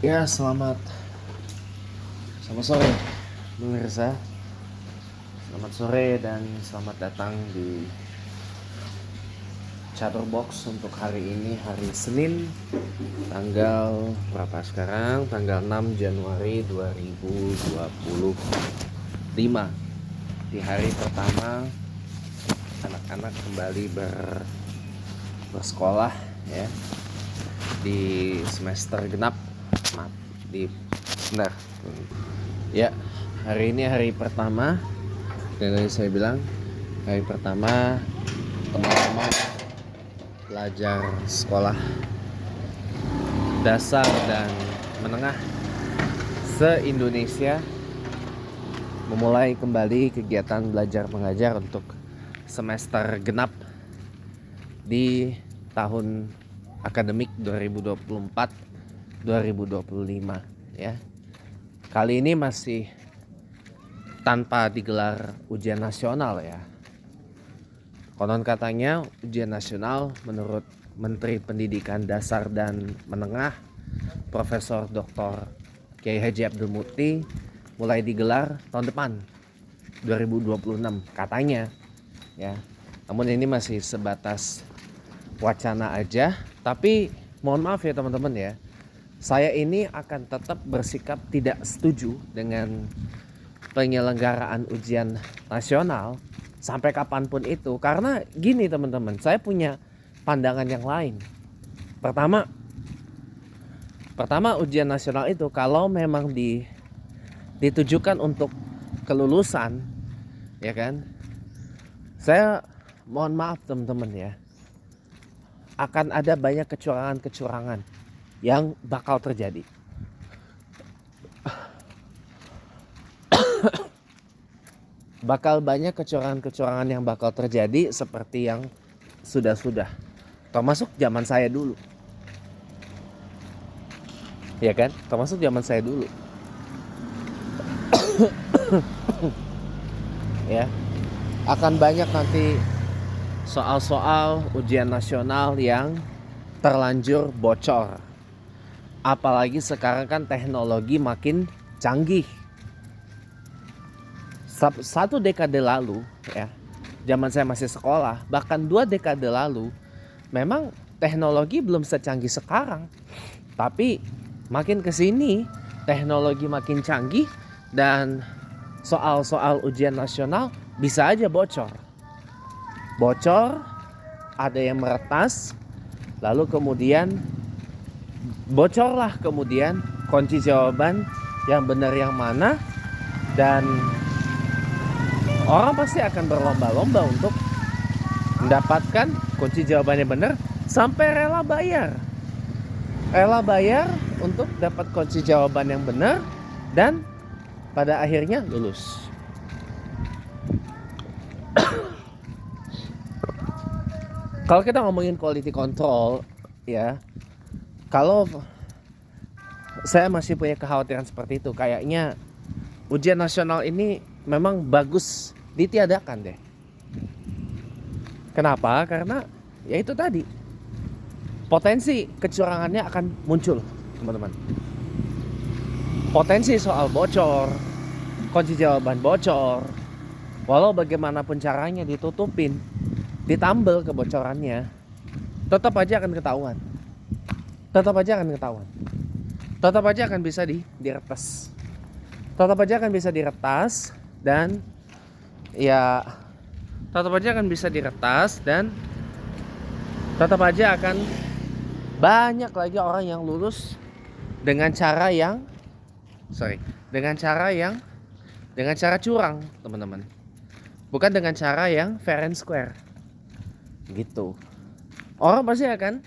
Ya, selamat sore, pemirsa. Selamat sore dan selamat datang di Chatterbox untuk hari ini, hari Senin, tanggal berapa sekarang? Tanggal 6 Januari 2025. Di hari pertama anak-anak kembali bersekolah ya, di semester genap. Maaf, di sebentar. Ya, hari ini hari pertama. Kayak saya bilang, hari pertama teman-teman belajar sekolah dasar dan menengah se-Indonesia memulai kembali kegiatan belajar mengajar untuk semester genap di tahun akademik 2024-2025 ya. Kali ini masih tanpa digelar ujian nasional ya. Konon katanya ujian nasional menurut Menteri Pendidikan Dasar dan Menengah Profesor Dr. Kiai Haji Abdul Muti mulai digelar tahun depan 2026 katanya ya. Namun ini masih sebatas wacana aja, tapi mohon maaf ya teman-teman ya. Saya ini akan tetap bersikap tidak setuju dengan penyelenggaraan ujian nasional sampai kapanpun itu, karena gini teman-teman, saya punya pandangan yang lain. Pertama ujian nasional itu kalau memang ditujukan untuk kelulusan ya kan, saya mohon maaf teman-teman ya, akan ada banyak kecurangan-kecurangan yang bakal terjadi. Bakal banyak kecurangan-kecurangan yang bakal terjadi seperti yang sudah-sudah, termasuk zaman saya dulu. Ya kan? Termasuk zaman saya dulu. Ya. Akan banyak nanti soal-soal ujian nasional yang terlanjur bocor. Apalagi sekarang kan teknologi makin canggih. Satu dekade lalu ya, zaman saya masih sekolah, bahkan 2 dekade lalu, memang teknologi belum secanggih sekarang. Tapi makin kesini teknologi makin canggih dan soal-soal ujian nasional bisa aja bocor. Ada yang meretas, lalu kemudian bocorlah kemudian kunci jawaban yang benar yang mana, dan orang pasti akan berlomba-lomba untuk mendapatkan kunci jawabannya benar sampai rela bayar untuk dapat kunci jawaban yang benar dan pada akhirnya lulus. Kalau kita ngomongin quality control ya, kalau saya masih punya kekhawatiran seperti itu, kayaknya ujian nasional ini memang bagus ditiadakan deh. Kenapa? Karena ya itu tadi, potensi kecurangannya akan muncul teman-teman. Potensi soal bocor, kunci jawaban bocor, walau bagaimanapun caranya ditutupin, ditambal kebocorannya, tetap aja akan ketahuan. Tetap aja akan bisa diretas. Tetap aja akan bisa diretas dan ya tetap aja akan bisa diretas dan tetap aja akan banyak lagi orang yang lulus dengan cara curang, teman-teman. Bukan dengan cara yang fair and square. Gitu. Orang pasti akan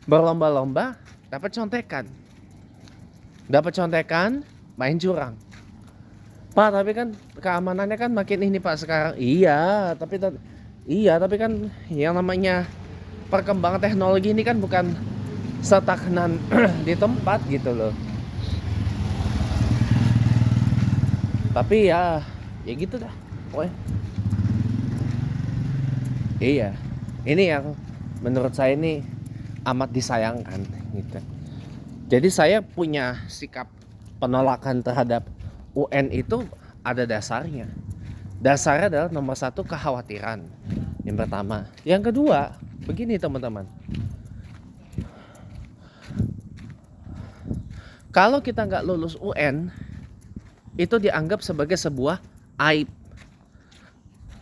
berlomba-lomba dapat contekan, main curang. Pak, tapi kan keamanannya kan makin ini Pak sekarang. Iya, tapi kan yang namanya perkembangan teknologi ini kan bukan stagnan di tempat gitu loh. Tapi ya gitu dah pokoknya. Iya, ini yang menurut saya ini amat disayangkan gitu. Jadi saya punya sikap penolakan terhadap UN itu ada dasarnya. Dasarnya adalah nomor satu, kekhawatiran. Yang pertama. Yang kedua, begini teman-teman. Kalau kita nggak lulus UN, itu dianggap sebagai sebuah aib.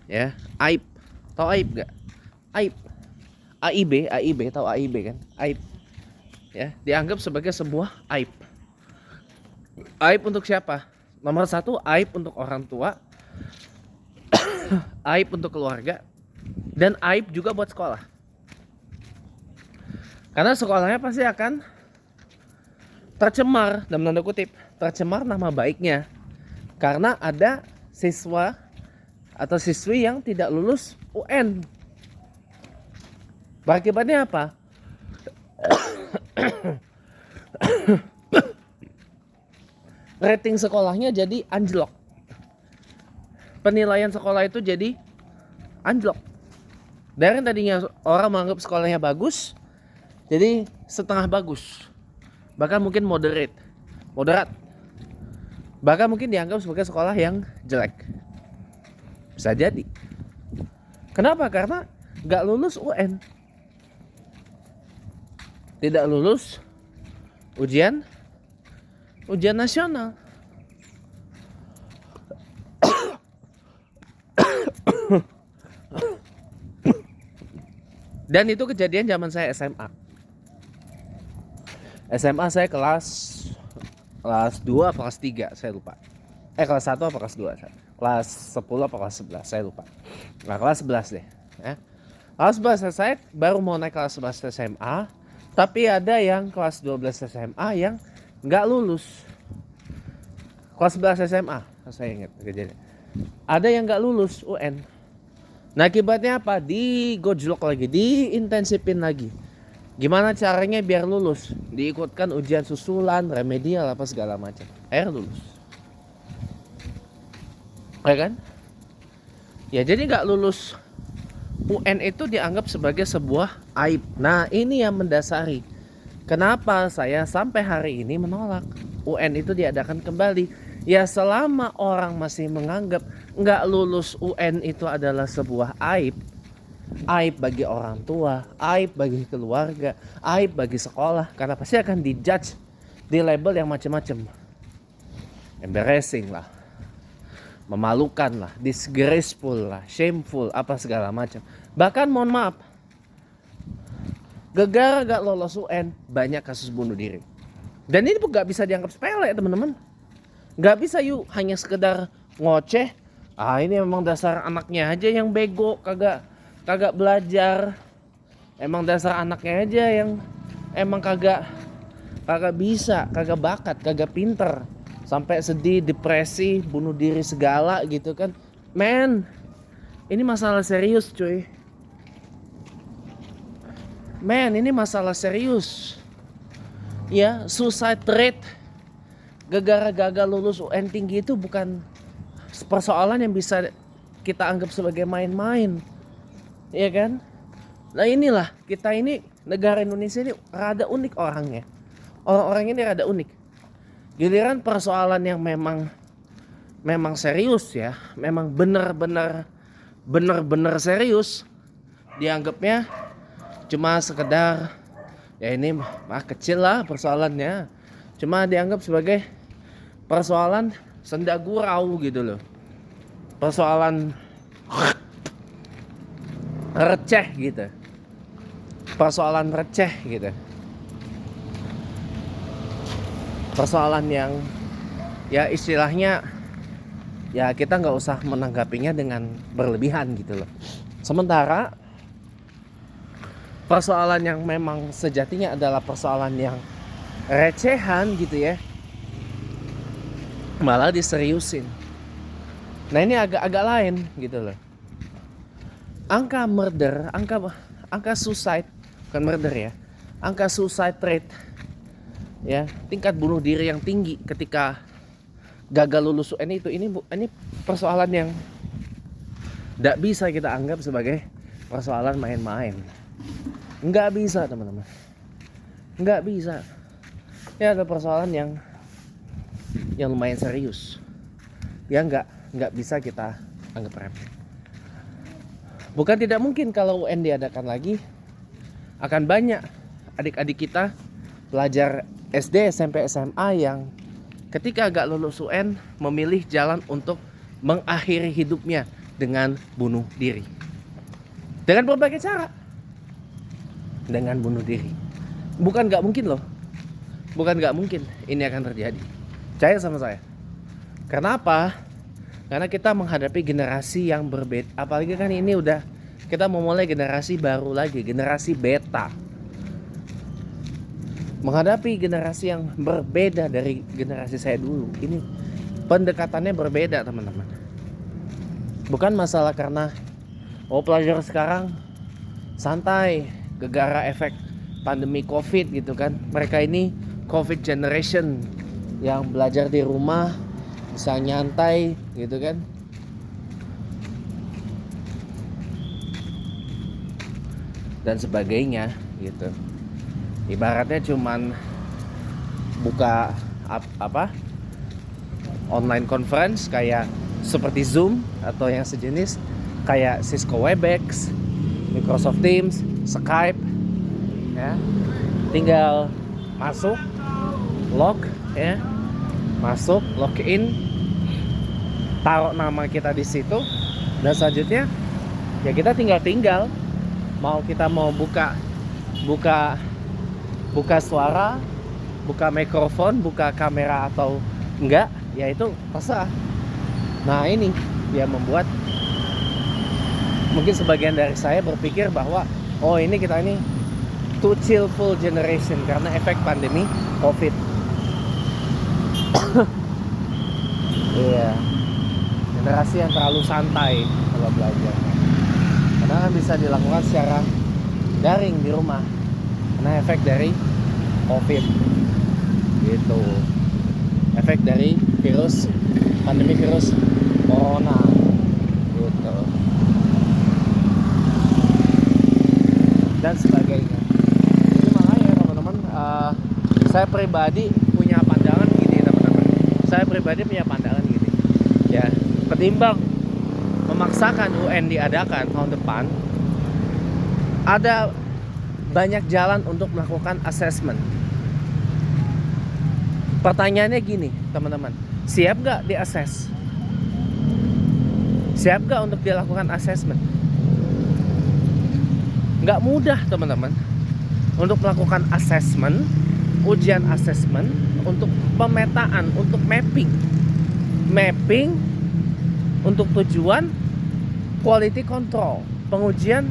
Ya, aib. Tahu aib nggak? Aib. AIB, tahu AIB kan? Aib. Ya, dianggap sebagai sebuah aib. Aib untuk siapa? Nomor satu, aib untuk orang tua, aib untuk keluarga, dan aib juga buat sekolah. Karena sekolahnya pasti akan tercemar, dalam tanda kutip, tercemar nama baiknya. Karena ada siswa atau siswi yang tidak lulus UN. Berakibatnya apa? Rating sekolahnya jadi anjlok. Penilaian sekolah itu jadi anjlok. Dari tadinya orang menganggap sekolahnya bagus, jadi setengah bagus. Bahkan mungkin moderat. Bahkan mungkin dianggap sebagai sekolah yang jelek. Bisa jadi. Kenapa? Karena gak lulus UN. Tidak lulus ujian nasional. Dan itu kejadian zaman saya SMA. SMA saya kelas 2 apa kelas 3 saya lupa. Kelas 1 apa kelas 2? Kelas 10 apa kelas 11 saya lupa. Nah, kelas 11 deh, ya. Kelas 11 saya baru mau naik kelas 11 SMA, tapi ada yang kelas 12 SMA yang nggak lulus. Kelas 11 SMA, saya ingat kejadian. Ada yang nggak lulus UN. Nah, akibatnya apa? Digojlok lagi, diintensifin lagi. Gimana caranya biar lulus? Diikutkan ujian susulan, remedial apa segala macam. Akhirnya lulus. Ya kan? Ya, jadi nggak lulus UN itu dianggap sebagai sebuah aib. Nah, ini yang mendasari kenapa saya sampai hari ini menolak UN itu diadakan kembali. Ya, selama orang masih menganggap nggak lulus UN itu adalah sebuah aib. Aib bagi orang tua, aib bagi keluarga, aib bagi sekolah. Karena pasti akan dijudge di label yang macam-macam. Embarrassing lah, memalukan lah, disgraceful lah, shameful, apa segala macam. Bahkan mohon maaf, gara-gara gak lolos UN, banyak kasus bunuh diri. Dan ini pun gak bisa dianggap sepele teman-teman. Gak bisa yuk hanya sekedar ngoceh. Ini memang dasar anaknya aja yang bego, kagak belajar. Emang dasar anaknya aja yang emang kagak bisa, kagak bakat, kagak pinter. Sampai sedih, depresi, bunuh diri segala gitu kan. Men, ini masalah serius cuy. Men, ini masalah serius. Ya, suicide rate gara-gara gagal lulus UN tinggi itu bukan persoalan yang bisa kita anggap sebagai main-main. Iya kan? Nah, inilah kita ini, negara Indonesia ini rada unik orangnya. Orang-orang ini rada unik. Giliran persoalan yang memang serius ya, memang benar-benar serius, dianggapnya cuma sekedar ya ini kecil lah persoalannya. Cuma dianggap sebagai persoalan senda gurau gitu loh. Persoalan receh gitu. Persoalan receh gitu. Persoalan yang ya istilahnya ya kita nggak usah menanggapinya dengan berlebihan gitu loh. Sementara persoalan yang memang sejatinya adalah persoalan yang recehan gitu ya, malah diseriusin. Nah, ini agak lain gitu loh. Angka murder, angka suicide, bukan murder ya, angka suicide rate ya, tingkat bunuh diri yang tinggi ketika gagal lulus UN itu, ini persoalan yang tidak bisa kita anggap sebagai persoalan main-main. Nggak bisa teman-teman, nggak bisa. Ya ada persoalan yang lumayan serius. Ya nggak bisa kita anggap remeh. Bukan tidak mungkin kalau UN diadakan lagi, akan banyak adik-adik kita pelajar SD, SMP, SMA yang ketika agak lulus UN memilih jalan untuk mengakhiri hidupnya dengan bunuh diri. Dengan berbagai cara. Dengan bunuh diri. Bukan nggak mungkin loh. Bukan nggak mungkin ini akan terjadi. Percaya sama saya. Kenapa? Karena kita menghadapi generasi yang berbeda. Apalagi kan ini udah kita memulai generasi baru lagi, generasi beta. Menghadapi generasi yang berbeda dari generasi saya dulu. Ini pendekatannya berbeda, teman-teman. Bukan masalah karena pelajar sekarang santai gara-gara efek pandemi COVID gitu kan. Mereka ini COVID generation yang belajar di rumah, bisa nyantai gitu kan. Dan sebagainya gitu. Ibaratnya cuman buka online conference kayak seperti Zoom atau yang sejenis, kayak Cisco Webex, Microsoft Teams, Skype ya. Tinggal masuk, log ya. Masuk, login, taruh nama kita di situ, dan selanjutnya ya kita tinggal mau kita mau buka suara, buka mikrofon, buka kamera atau enggak, ya itu terserah. Nah ini yang membuat mungkin sebagian dari saya berpikir bahwa ini kita ini too chillful generation karena efek pandemi COVID. Iya, generasi yang terlalu santai kalau belajar. Karena kan bisa dilakukan secara daring di rumah karena efek dari COVID gitu, efek dari pandemi virus corona gitu dan sebagainya. Jadi makanya teman-teman, saya pribadi punya pandangan gini ya, ketimbang memaksakan UN diadakan tahun depan, ada banyak jalan untuk melakukan assessment. Pertanyaannya gini teman-teman, siap gak di-assess? Siap gak untuk dilakukan assessment? Gak mudah teman-teman untuk melakukan assessment, ujian assessment, untuk pemetaan, untuk mapping untuk tujuan quality control, pengujian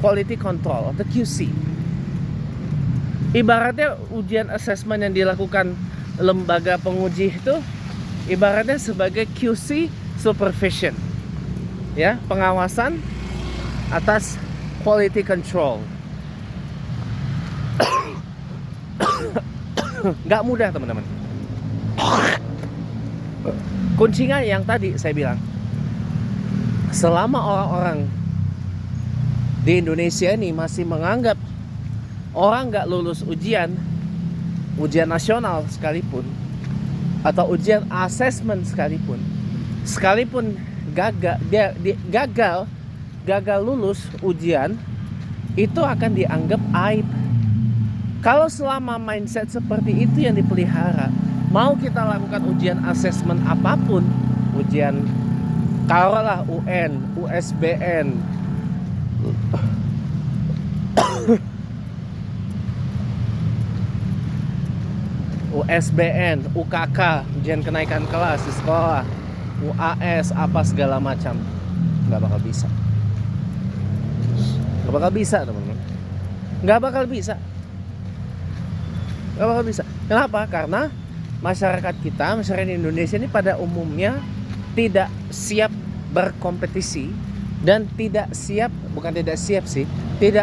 quality control atau QC. Ibaratnya ujian assessment yang dilakukan lembaga penguji itu ibaratnya sebagai QC supervision, ya, pengawasan atas quality control. Gak mudah teman-teman. Kuncinya yang tadi saya bilang, selama orang-orang di Indonesia ini masih menganggap orang gak lulus ujian nasional sekalipun, atau ujian assessment sekalipun gagal lulus ujian, itu akan dianggap aib. Kalau selama mindset seperti itu yang dipelihara, mau kita lakukan ujian assessment apapun, ujian taruhlah UN, USBN, UKK, ujian kenaikan kelas di sekolah, UAS, apa segala macam, nggak bakal bisa. Teman-teman. Nggak bakal bisa. Kenapa? Karena masyarakat Indonesia ini pada umumnya tidak siap berkompetisi dan tidak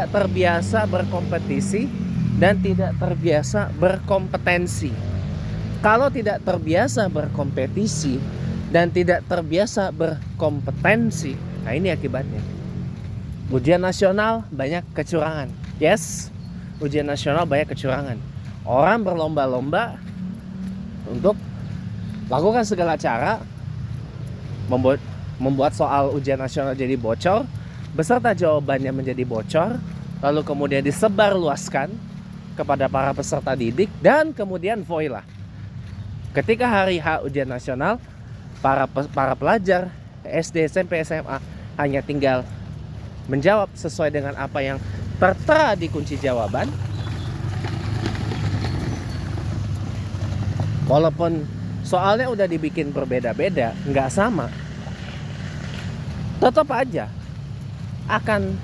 terbiasa berkompetisi dan tidak terbiasa berkompetensi. Kalau tidak terbiasa berkompetisi dan tidak terbiasa berkompetensi, nah ini akibatnya. Ujian nasional banyak kecurangan. Yes, ujian nasional banyak kecurangan. Orang berlomba-lomba untuk lakukan segala cara membuat soal ujian nasional jadi bocor, beserta jawabannya menjadi bocor, lalu kemudian disebarluaskan kepada para peserta didik, dan kemudian voila. Ketika hari H ujian nasional, para pelajar SD, SMP, SMA hanya tinggal menjawab sesuai dengan apa yang tertera di kunci jawaban. Walaupun soalnya udah dibikin berbeda-beda, nggak sama, tetap aja akan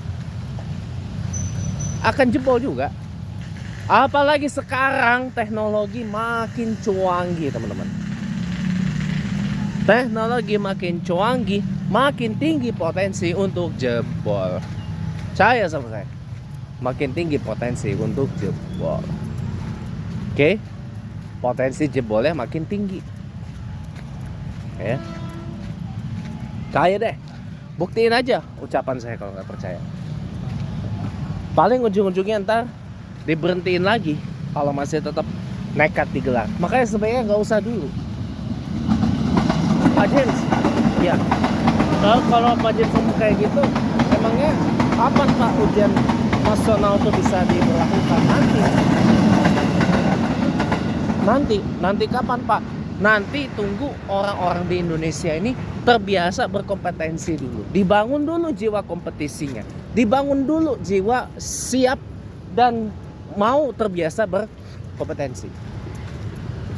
jebol juga. Apalagi sekarang teknologi makin canggih, teman-teman. Teknologi makin canggih, makin tinggi potensi untuk jebol. Percaya sama saya, makin tinggi potensi untuk jebol. Oke? Potensi jebolnya makin tinggi. Ya. Kayak deh. Buktiin aja ucapan saya kalau nggak percaya. Paling ujung-ujungnya ntar diberhentiin lagi kalau masih tetap nekat digelar. Makanya sebaiknya nggak usah dulu. Pak Jens, ya. Kalau Pak Jens ngomong kayak gitu, emangnya kapan Pak ujian nasional itu bisa diberlakukan? Nanti kapan Pak? Nanti tunggu orang-orang di Indonesia ini terbiasa berkompetensi dulu. Dibangun dulu jiwa kompetisinya. Dibangun dulu jiwa siap dan mau terbiasa berkompetensi.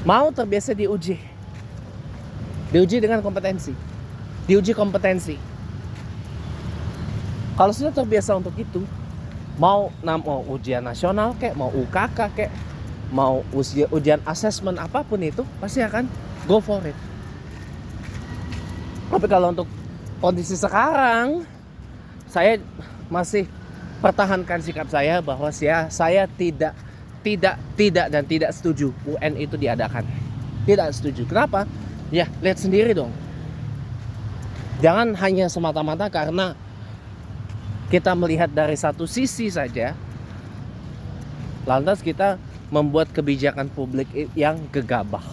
Mau terbiasa diuji. Diuji dengan kompetensi. Diuji kompetensi. Kalau sudah terbiasa untuk itu, mau ujian nasional kek, mau UKK kek, mau ujian asesmen apapun itu, pasti akan go for it. Tapi kalau untuk kondisi sekarang, saya masih pertahankan sikap saya bahwa saya tidak setuju UN itu diadakan. Tidak setuju. Kenapa? Ya, lihat sendiri dong. Jangan hanya semata-mata karena kita melihat dari satu sisi saja, lantas kita membuat kebijakan publik yang gegabah.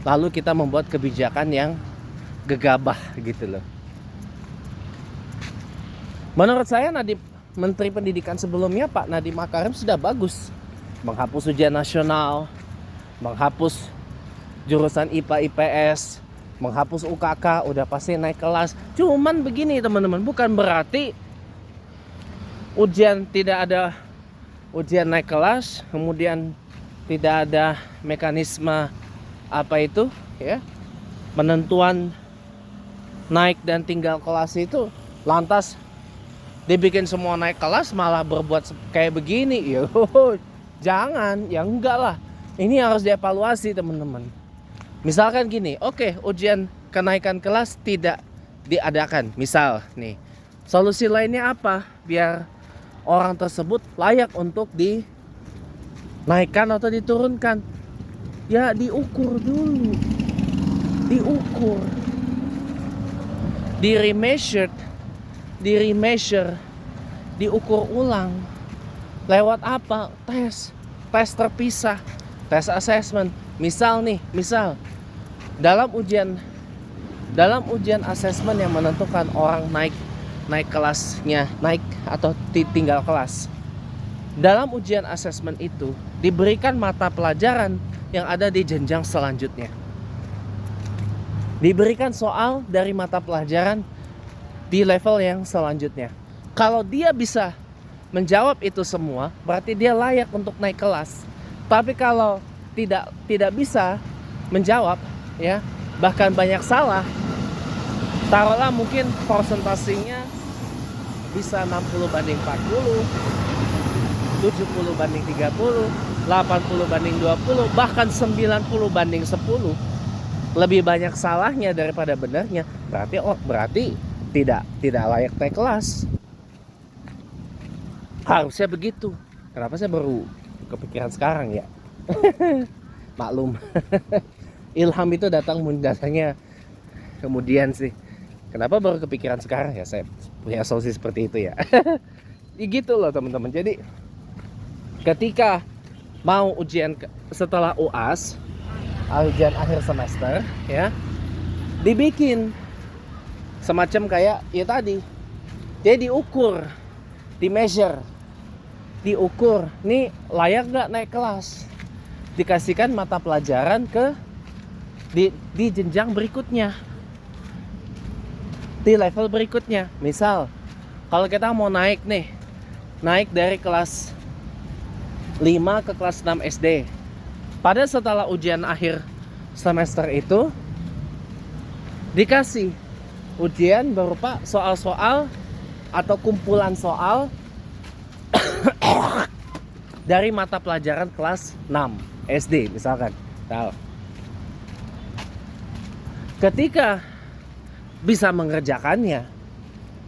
Lalu kita membuat kebijakan yang gegabah gitu loh. Menurut saya Menteri Pendidikan sebelumnya Pak Nadiem Makarim sudah bagus. Menghapus ujian nasional, menghapus jurusan IPA IPS, menghapus UKK, udah pasti naik kelas. Cuman begini teman-teman, bukan berarti tidak ada ujian naik kelas, kemudian tidak ada mekanisme penentuan naik dan tinggal kelas itu, lantas dibikin semua naik kelas malah berbuat kayak begini. Jangan, ya enggak lah. Ini harus dievaluasi teman-teman. Misalkan gini, oke, ujian kenaikan kelas tidak diadakan. Misal nih, solusi lainnya apa biar orang tersebut layak untuk dinaikkan atau diturunkan? Ya diukur dulu, di-remeasure, diukur ulang. Lewat apa? Tes terpisah, tes assessment. Misal dalam ujian assessment yang menentukan orang naik kelasnya, naik atau tinggal kelas. Dalam ujian assessment itu diberikan mata pelajaran yang ada di jenjang selanjutnya. Diberikan soal dari mata pelajaran di level yang selanjutnya. Kalau dia bisa menjawab itu semua, berarti dia layak untuk naik kelas. Tapi kalau tidak bisa menjawab, ya, bahkan banyak salah, taruhlah mungkin persentasinya bisa 60/40, 70/30, 80/20, bahkan 90/10, lebih banyak salahnya daripada benarnya, berarti tidak layak naik kelas. Harusnya begitu. Kenapa saya baru kepikiran sekarang ya? Maklum. Ilham itu datangnya kemudian sih. Kenapa baru kepikiran sekarang ya? Saya punya solusi seperti itu ya. Gitu loh teman-teman. Jadi ketika mau ujian setelah UAS, ujian akhir semester ya, dibikin semacam kayak ya tadi, dia diukur, di measure, diukur nih layak gak naik kelas, dikasihkan mata pelajaran ke di jenjang berikutnya, di level berikutnya. Misal kalau kita mau naik dari kelas 5 ke kelas 6 SD, pada setelah ujian akhir semester itu dikasih ujian berupa soal-soal atau kumpulan soal dari mata pelajaran kelas 6 SD misalkan. Tahu. Ketika bisa mengerjakannya,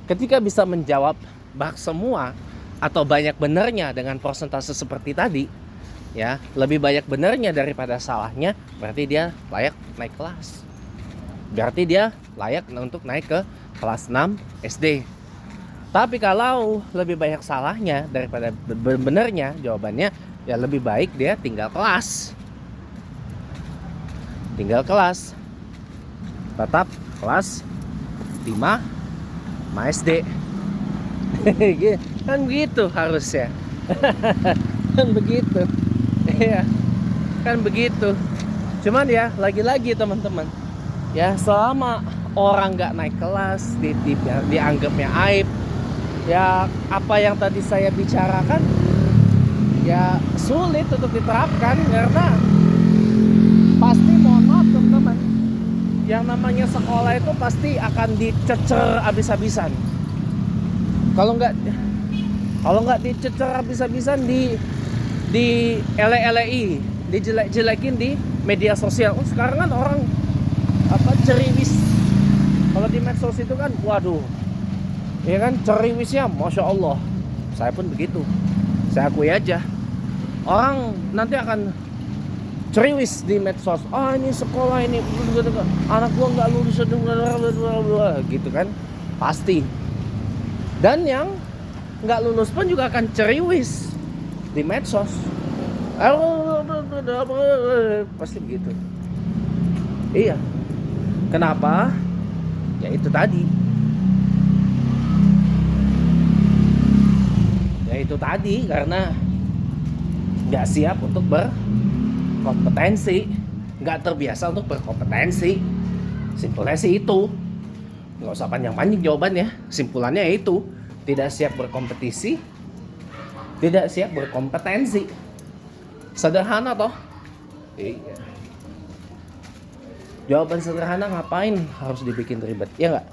ketika bisa menjawab bak semua atau banyak benernya dengan persentase seperti tadi, ya, lebih banyak benernya daripada salahnya, berarti dia layak naik kelas. Berarti dia layak untuk naik ke kelas 6 SD. Tapi kalau lebih banyak salahnya daripada benernya jawabannya, ya lebih baik dia tinggal kelas. Tinggal kelas. Tetap kelas 5 SD. Kan begitu harusnya. Kan begitu. Iya. Kan begitu. Cuman ya lagi-lagi teman-teman, ya selama orang nggak naik kelas dianggapnya aib, ya apa yang tadi saya bicarakan ya sulit untuk diterapkan, karena pasti, mohon maaf teman-teman, yang namanya sekolah itu pasti akan dicecer habis-habisan. Kalau nggak dicecer habis-habisan, di ele-elei, dijelek-jelekin di media sosial. Sekarang kan orang ceriwis. Kalau di medsos itu kan, waduh, ya kan, ceriwisnya masya Allah. Saya pun begitu, saya akui aja. Orang nanti akan ceriwis di medsos. Ini sekolah ini, anak gua nggak lulus, gitu kan, pasti. Dan yang nggak lulus pun juga akan ceriwis di medsos. Pasti begitu. Iya. Kenapa? Ya itu tadi. Ya itu tadi, karena nggak siap untuk berkompetensi, nggak terbiasa untuk berkompetensi. Simpulnya sih itu. Nggak usah panjang-panjang jawabannya. Simpulannya itu, tidak siap berkompetisi, tidak siap berkompetensi. Sederhana toh? Iya. Jawaban sederhana ngapain harus dibikin ribet, ya nggak?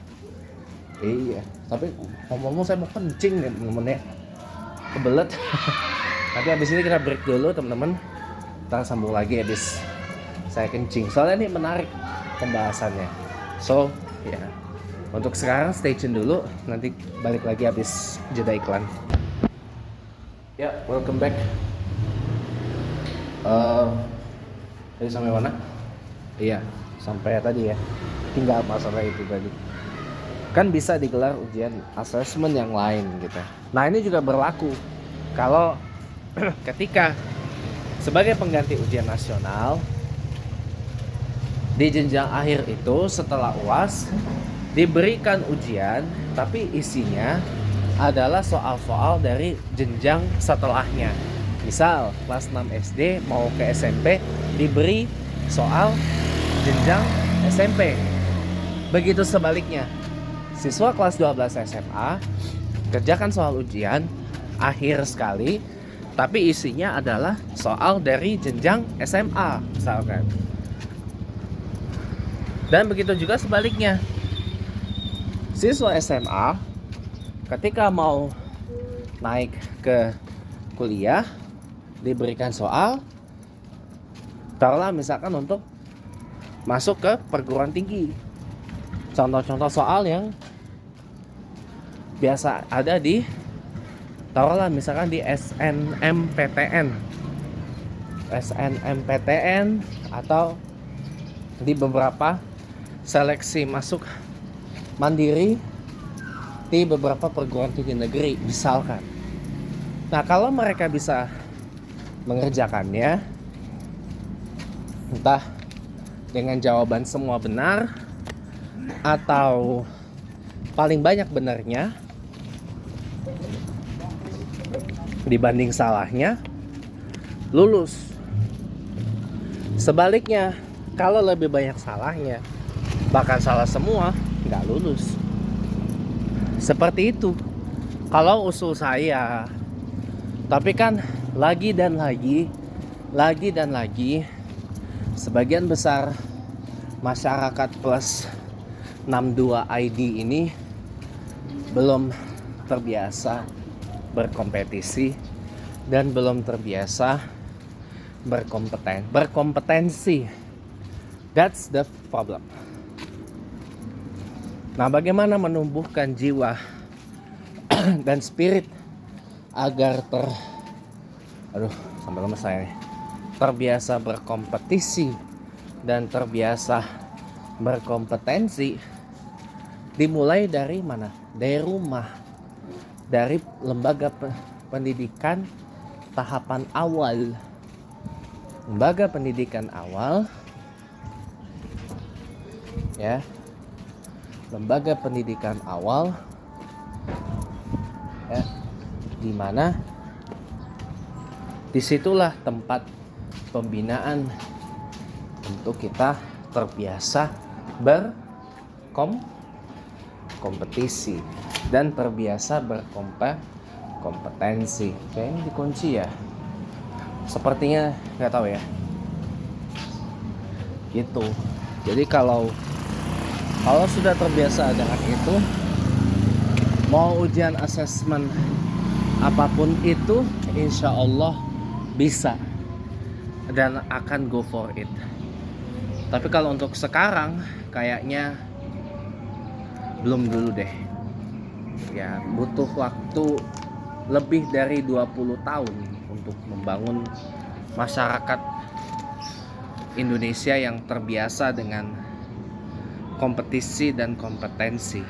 Iya. Tapi ngomong-ngomong saya mau kencing nih temen-temen ya, kebelet. Tapi habis ini kita break dulu teman-teman. Kita sambung lagi habis saya kencing. Soalnya ini menarik pembahasannya. So ya, untuk sekarang stay tune dulu. Nanti balik lagi habis jeda iklan. Ya, welcome back. Tadi sampai mana? Iya, sampai tadi ya. Tinggal masalah itu tadi. Kan bisa digelar ujian asesmen yang lain gitu. Nah, ini juga berlaku kalau ketika sebagai pengganti ujian nasional di jenjang akhir itu setelah UAS diberikan ujian, tapi isinya adalah soal-soal dari jenjang setelahnya. Misal kelas 6 SD mau ke SMP diberi soal jenjang SMP. Begitu sebaliknya, siswa kelas 12 SMA kerjakan soal ujian akhir sekali, tapi isinya adalah soal dari jenjang SMA misalkan. Dan begitu juga sebaliknya, siswa SMA ketika mau naik ke kuliah diberikan soal, taruhlah misalkan untuk masuk ke perguruan tinggi. Contoh-contoh soal yang biasa ada di, taruhlah misalkan di SNMPTN atau di beberapa seleksi masuk mandiri di beberapa perguruan tinggi negeri misalkan. Nah, kalau mereka bisa mengerjakannya, entah dengan jawaban semua benar atau paling banyak benarnya dibanding salahnya, lulus. Sebaliknya, kalau lebih banyak salahnya, bahkan salah semua, nggak lulus. Seperti itu kalau usul saya. Tapi kan lagi dan lagi sebagian besar masyarakat plus 62 ID ini belum terbiasa berkompetisi dan belum terbiasa berkompetensi. That's the problem. Nah, bagaimana menumbuhkan jiwa dan spirit agar sampai lemes saya nih, terbiasa berkompetisi dan terbiasa berkompetensi? Dimulai dari mana? Dari rumah, dari lembaga pendidikan tahapan awal. Lembaga pendidikan awal, ya, lembaga pendidikan awal, ya, di mana disitulah tempat pembinaan untuk kita terbiasa berkompetisi dan terbiasa berkompetensi. Kayaknya dikunci ya. Sepertinya nggak tahu ya. Gitu. Jadi kalau sudah terbiasa dengan itu, mau ujian asesmen apapun itu, insya Allah bisa dan akan go for it. Tapi kalau untuk sekarang kayaknya belum dulu deh. Ya, butuh waktu lebih dari 20 tahun untuk membangun masyarakat Indonesia yang terbiasa dengan kompetisi dan kompetensi.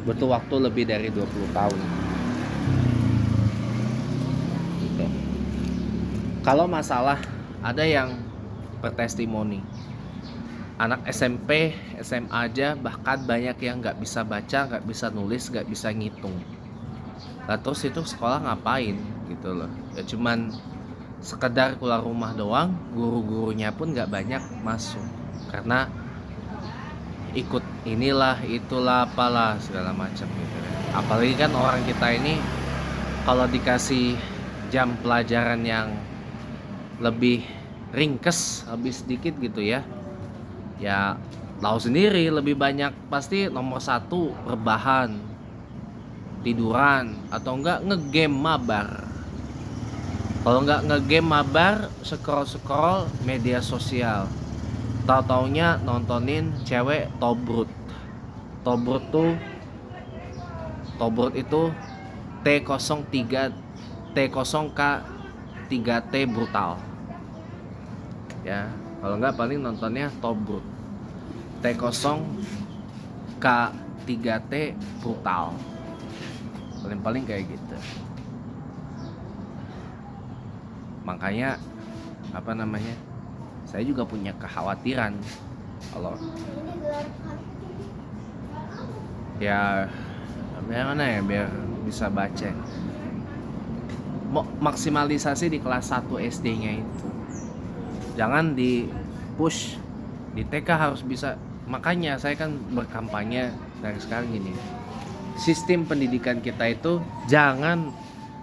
Butuh waktu lebih dari 20 tahun. Gitu. Kalau masalah, ada yang bertestimoni anak SMP, SMA aja bahkan banyak yang nggak bisa baca, nggak bisa nulis, nggak bisa ngitung. Nah, terus itu sekolah ngapain gitu loh? Ya cuman sekedar keluar rumah doang. Guru-gurunya pun nggak banyak masuk karena ikut inilah itulah apalah segala macam gitu. Apalagi kan orang kita ini kalau dikasih jam pelajaran yang lebih ringkes, lebih sedikit gitu ya, ya tahu sendiri, lebih banyak pasti nomor satu rebahan, tiduran, atau enggak ngegame mabar. Kalau enggak ngegame mabar, scroll media sosial. Tahu-taunya nontonin cewek tobrut. Tobrut itu T03 T0K3T brutal. Ya, kalau enggak paling nontonnya tobrut. T0K3T brutal. Paling kayak gitu. Makanya saya juga punya kekhawatiran kalau ya bagaimana ya biar bisa baca. Maksimalisasi di kelas 1 SD-nya itu. Jangan di push di TK harus bisa. Makanya saya kan berkampanye dari sekarang gini. Sistem pendidikan kita itu jangan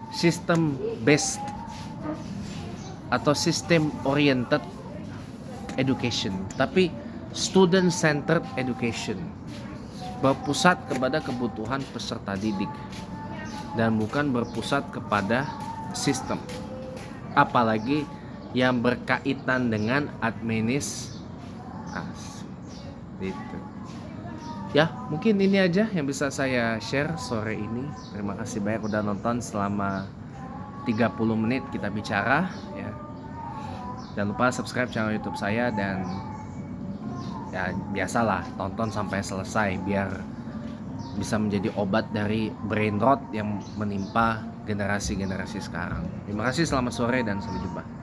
sistem based atau system oriented education, tapi student centered education, berpusat kepada kebutuhan peserta didik dan bukan berpusat kepada sistem, apalagi yang berkaitan dengan administrasi gitu. Ya, mungkin ini aja yang bisa saya share sore ini. Terima kasih banyak udah nonton selama 30 menit kita bicara ya. Jangan lupa subscribe channel YouTube saya dan ya biasalah tonton sampai selesai biar bisa menjadi obat dari brain rot yang menimpa generasi-generasi sekarang. Terima kasih, selamat sore dan sampai jumpa.